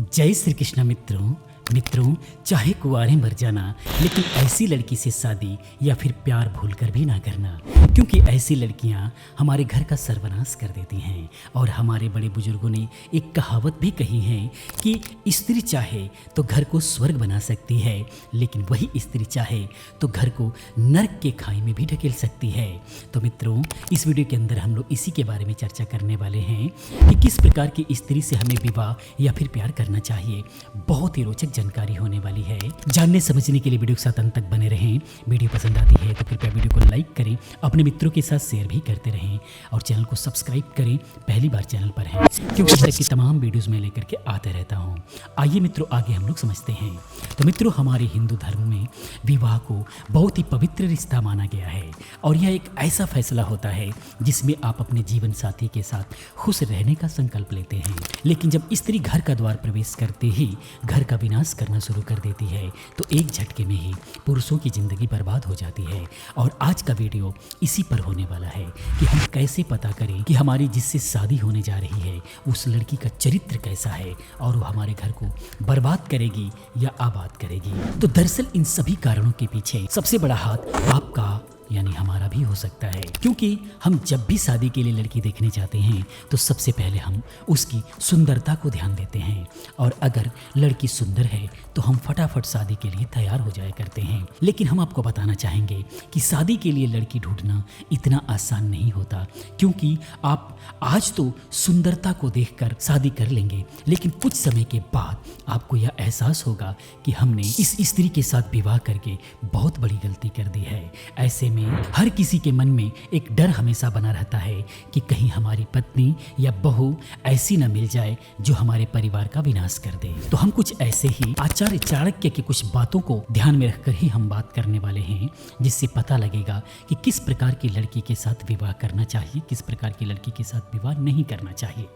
जय श्री कृष्ण मित्रों चाहे कुंवारे मर जाना, लेकिन ऐसी लड़की से शादी या फिर प्यार भूलकर भी ना करना, क्योंकि ऐसी लड़कियां हमारे घर का सर्वनाश कर देती हैं। और हमारे बड़े बुजुर्गों ने एक कहावत भी कही है कि स्त्री चाहे तो घर को स्वर्ग बना सकती है, लेकिन वही स्त्री चाहे तो घर को नर्क के खाई में भी ढकेल सकती है। तो मित्रों, इस वीडियो के अंदर हम लोग इसी के बारे में चर्चा करने वाले हैं कि किस प्रकार की स्त्री से हमें विवाह या फिर प्यार करना चाहिए। बहुत ही रोचक जानकारी होने वाली है। जानने समझने के लिए वीडियो के साथ अंत तक बने रहें। वीडियो पसंद आती है तो कृपया वीडियो को लाइक करें, अपने मित्रों के साथ शेयर भी करते रहें और चैनल को सब्सक्राइब करें। पहली बार चैनल पर हैं, क्योंकि इस तरह की तमाम वीडियोस में लेकर के आते रहता हूं। आइए मित्रों, आगे हम लोग समझते हैं। तो मित्रों, हमारे हिंदू धर्म में विवाह को बहुत ही पवित्र रिश्ता माना गया है और यह एक ऐसा फैसला होता है जिसमें आप अपने जीवन साथी के साथ खुश रहने का संकल्प लेते हैं। लेकिन जब स्त्री घर का द्वार प्रवेश करते ही घर का विनाश करना शुरू कर देती है तो एक झटके में ही पुरुषों की जिंदगी बर्बाद हो जाती है। और आज का वीडियो इसी पर होने वाला है कि हम कैसे पता करें कि हमारी जिससे शादी होने जा रही है उस लड़की का चरित्र कैसा है और वो हमारे घर को बर्बाद करेगी या आबाद करेगी। तो दरअसल इन सभी कारणों के पीछे सबसे बड़ा हाथ आपका यानी हमारा भी हो सकता है, क्योंकि हम जब भी शादी के लिए लड़की देखने जाते हैं तो सबसे पहले हम उसकी सुंदरता को ध्यान देते हैं। और अगर लड़की सुंदर है तो हम फटाफट शादी के लिए तैयार हो जाया करते हैं। लेकिन हम आपको बताना चाहेंगे कि शादी के लिए लड़की ढूंढना इतना आसान नहीं होता, क्योंकि आप आज तो सुंदरता को देखकर शादी कर लेंगे, लेकिन कुछ समय के बाद आपको यह एहसास होगा कि हमने इस स्त्री के साथ विवाह करके बहुत बड़ी गलती कर दी है। ऐसे में हर किसी के मन में एक डर हमेशा बना रहता है कि कहीं हमारी पत्नी या बहू ऐसी न मिल जाए जो हमारे परिवार का विनाश कर दे। तो हम कुछ ऐसे ही आचार्य चाणक्य की कुछ बातों को ध्यान में रखकर ही हम बात करने वाले हैं, जिससे पता लगेगा कि किस प्रकार की लड़की के साथ विवाह करना चाहिए, किस प्रकार की लड़की के साथ विवाह नहीं करना चाहिए।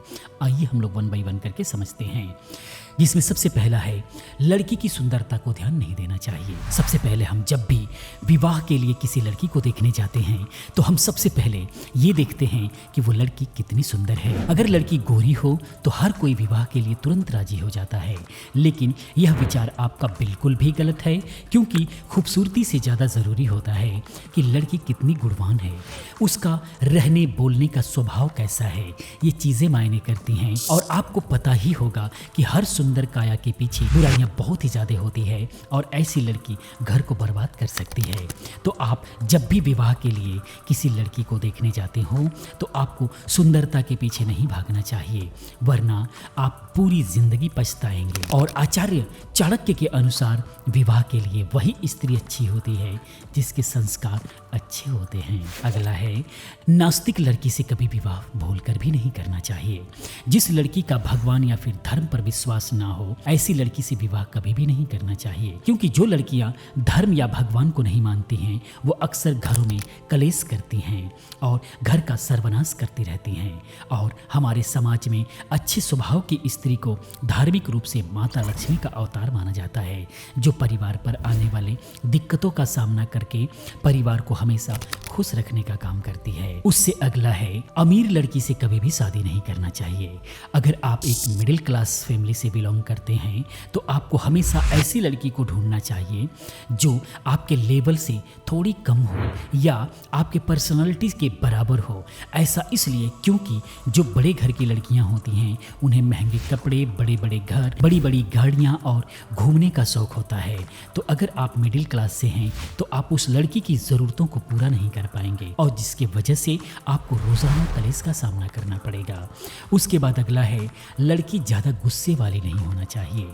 आइए हम लोग वन बाई वन करके समझते हैं, जिसमें सबसे पहला है लड़की की सुंदरता को ध्यान नहीं देना चाहिए। सबसे पहले हम जब भी विवाह के लिए किसी लड़की को देखने जाते हैं तो हम सबसे पहले ये देखते हैं कि वो लड़की कितनी सुंदर है। अगर लड़की गोरी हो तो हर कोई विवाह के लिए तुरंत राजी हो जाता है, लेकिन यह विचार आपका बिल्कुल भी गलत है, क्योंकि खूबसूरती से ज़्यादा ज़रूरी होता है कि लड़की कितनी गुणवान है, उसका रहने बोलने का स्वभाव कैसा है। ये चीज़ें मायने करती हैं और आपको पता ही होगा कि हर सुंदर काया के पीछे बुराइयां बहुत ही ज्यादा होती है और ऐसी लड़की घर को बर्बाद कर सकती है। तो आप जब भी विवाह के लिए किसी लड़की को देखने जाते हो तो आपको सुंदरता के पीछे नहीं भागना चाहिए, वरना आप पूरी जिंदगी पछताएंगे। और आचार्य चाणक्य के अनुसार विवाह के लिए वही स्त्री अच्छी होती है जिसके संस्कार अच्छे होते हैं। अगला है नास्तिक लड़की से कभी विवाह भूलकर भी नहीं करना चाहिए। जिस लड़की का भगवान या फिर धर्म पर विश्वास ना हो, ऐसी लड़की से विवाह कभी भी नहीं करना चाहिए, क्योंकि जो लड़कियां धर्म या भगवान को नहीं मानती हैं वो अक्सर घरों में कलेश करती हैं और घर का सर्वनाश करती रहती हैं। और हमारे समाज में अच्छे स्वभाव की स्त्री को धार्मिक रूप से माता लक्ष्मी का अवतार माना जाता है, जो परिवार पर आने वाले दिक्कतों का सामना करके परिवार को हमेशा खुश रखने का काम करती है। उससे अगला है अमीर लड़की से कभी भी शादी नहीं करना चाहिए। अगर आप एक मिडिल क्लास फैमिली से बिलोंग करते हैं तो आपको हमेशा ऐसी लड़की को ढूंढना चाहिए जो आपके लेवल से थोड़ी कम हो या आपके पर्सनालिटी के बराबर हो। ऐसा इसलिए क्योंकि जो बड़े घर की लड़कियां होती हैं उन्हें महंगे कपड़े, बड़े बड़े घर, बड़ी बड़ी गाड़ियां और घूमने का शौक होता है। तो अगर आप मिडिल क्लास से हैं तो आप उस लड़की की ज़रूरतों को पूरा नहीं कर पाएंगे और जिसकी वजह से आपको रोज़ाना कलेश का सामना करना पड़ेगा। उसके बाद अगला है लड़की ज़्यादा गुस्से वाली नहीं होना चाहिए।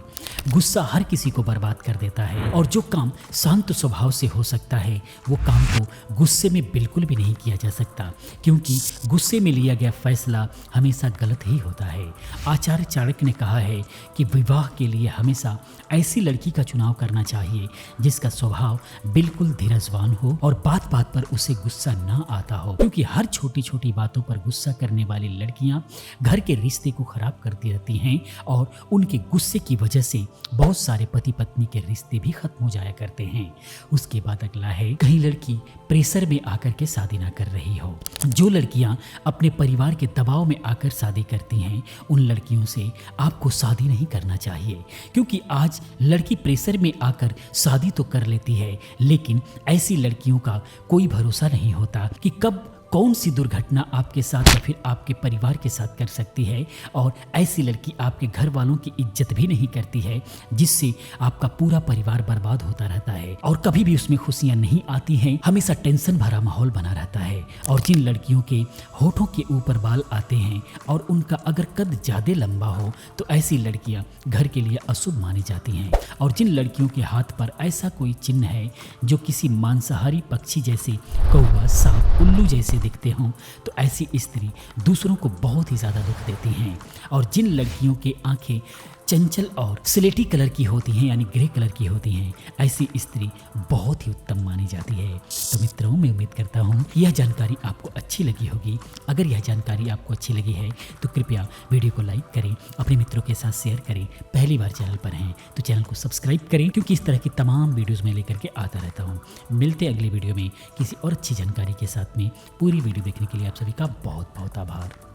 गुस्सा हर किसी को बर्बाद कर देता है और जो काम शांत स्वभाव से हो सकता है वो काम को गुस्से में बिल्कुल भी नहीं किया जा सकता, क्योंकि गुस्से में लिया गया फैसला हमेशा गलत ही होता है। आचार्य चाणक्य ने कहा है कि विवाह के लिए हमेशा ऐसी लड़की का चुनाव करना चाहिए जिसका स्वभाव बिल्कुल धीरजवान हो और बात बात पर उसे गुस्सा ना आता हो, क्योंकि हर छोटी छोटी बातों पर गुस्सा करने वाली लड़कियां घर के रिश्ते को खराब करती रहती हैं और उनके उनके गुस्से की वजह से बहुत सारे पति पत्नी के रिश्ते भी खत्म हो जाया करते हैं। उसके बाद अगला है, कहीं लड़की प्रेशर में आकर के शादी ना कर रही हो। जो लड़कियां अपने परिवार के दबाव में आकर शादी करती हैं, उन लड़कियों से आपको शादी नहीं करना चाहिए, क्योंकि आज लड़की प्रेशर में आकर शादी तो कर लेती है, लेकिन ऐसी लड़कियों का कोई भरोसा नहीं होता कि कब कौन सी दुर्घटना आपके साथ या फिर आपके परिवार के साथ कर सकती है। और ऐसी लड़की आपके घर वालों की इज्जत भी नहीं करती है, जिससे आपका पूरा परिवार बर्बाद होता रहता है और कभी भी उसमें खुशियां नहीं आती हैं। हमेशा टेंशन भरा माहौल बना रहता है। और जिन लड़कियों के होठों के ऊपर बाल आते हैं और उनका अगर कद ज़्यादा लंबा हो तो ऐसी लड़कियां घर के लिए अशुभ मानी जाती हैं। और जिन लड़कियों के हाथ पर ऐसा कोई चिन्ह है जो किसी मांसाहारी पक्षी जैसे कौवा, सांप, उल्लू जैसे दिखते हों, तो ऐसी स्त्री दूसरों को बहुत ही ज़्यादा दुख देती हैं। और जिन लड़कियों के आंखें चंचल और स्लेटी कलर की होती हैं, यानी ग्रे कलर की होती हैं, ऐसी स्त्री बहुत ही उत्तम मानी जाती है। तो मित्रों, मैं उम्मीद करता हूँ यह जानकारी आपको अच्छी लगी होगी। अगर यह जानकारी आपको अच्छी लगी है तो कृपया वीडियो को लाइक करें, अपने मित्रों के साथ शेयर करें। पहली बार चैनल पर हैं तो चैनल को सब्सक्राइब करें, क्योंकि इस तरह की तमाम वीडियोज़ मैं लेकर के आता रहता हूँ। मिलते अगले वीडियो में किसी और अच्छी जानकारी के साथ में। पूरी वीडियो देखने के लिए आप सभी का बहुत बहुत आभार।